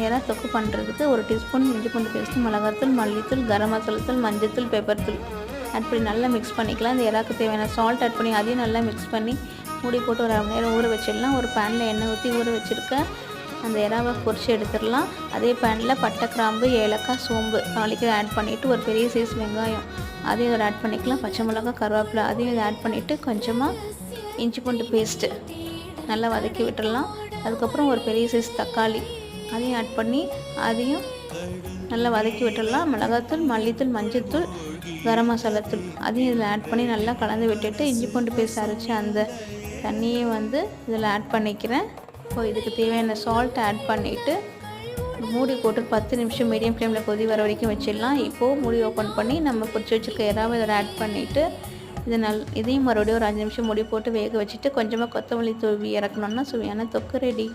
எறா தொக்கு பண்ணுறதுக்கு 1 டீஸ்பூன் இஞ்சி பூண்டு பேஸ்ட்டு, மிளகாத்தூள், மல்லித்தூள், கரம் மசாலா தூள், மஞ்சத்தூள், பெப்பர் தூள் ஆட் பண்ணி நல்லா மிக்ஸ் பண்ணிக்கலாம். இந்த எறாக்கு தேவையான சால்ட் ஆட் பண்ணி அதையும் நல்லா மிக்ஸ் பண்ணி மூடி போட்டு ஒரு 1/2 மணி நேரம் ஊற வச்சிடலாம். ஒரு பேனில் எண்ணெய் ஊற்றி ஊற வச்சுருக்கேன் அந்த எறாவை பொரிச்சு எடுத்துடலாம். அதே பேனில் பட்டை, கிராம்பு, ஏலக்காய், சோம்பு தாளிக்க ஆட் பண்ணிவிட்டு ஒரு பெரிய சைஸ் வெங்காயம் அதையும் இதில் ஆட் பண்ணிக்கலாம். பச்சை மிளகாய், கருவேப்பிலை அதையும் இதை ஆட் பண்ணிவிட்டு கொஞ்சமாக இஞ்சி பூண்டு பேஸ்ட்டு நல்லா வதக்கி விட்டுடலாம். அதுக்கப்புறம் ஒரு பெரிய சைஸ் தக்காளி அதையும் ஆட் பண்ணி அதையும் நல்லா வதக்கி விட்டுடலாம். மிளகாத்தூள், மல்லித்தூள், மஞ்சத்தூள், கரம் மசாலா தூள் அதையும் இதில் ஆட் பண்ணி நல்லா கலந்து விட்டுட்டு இஞ்சி பூண்டு பேஸ்ட் அரைச்சி அந்த தண்ணியை இதில் ஆட் பண்ணிக்கிறேன். இப்போ இதுக்கு தேவையான சால்ட் ஆட் பண்ணிவிட்டு மூடி போட்டு 10 நிமிஷம் மீடியம் ஃப்ளேமில் கொதி வர வரைக்கும் வச்சிடலாம். இப்போது மூடி ஓப்பன் பண்ணி நம்ம பொரிச்சு வச்சுருக்க எறாவை இதில் ஆட் பண்ணிவிட்டு இதையும் மறுபடியும் ஒரு 5 நிமிஷம் மூடி போட்டு வேக வச்சுட்டு கொஞ்சமாக கொத்தமல்லி தூவி இறக்கணுன்னா சுவையான தொக்கு ரெடி.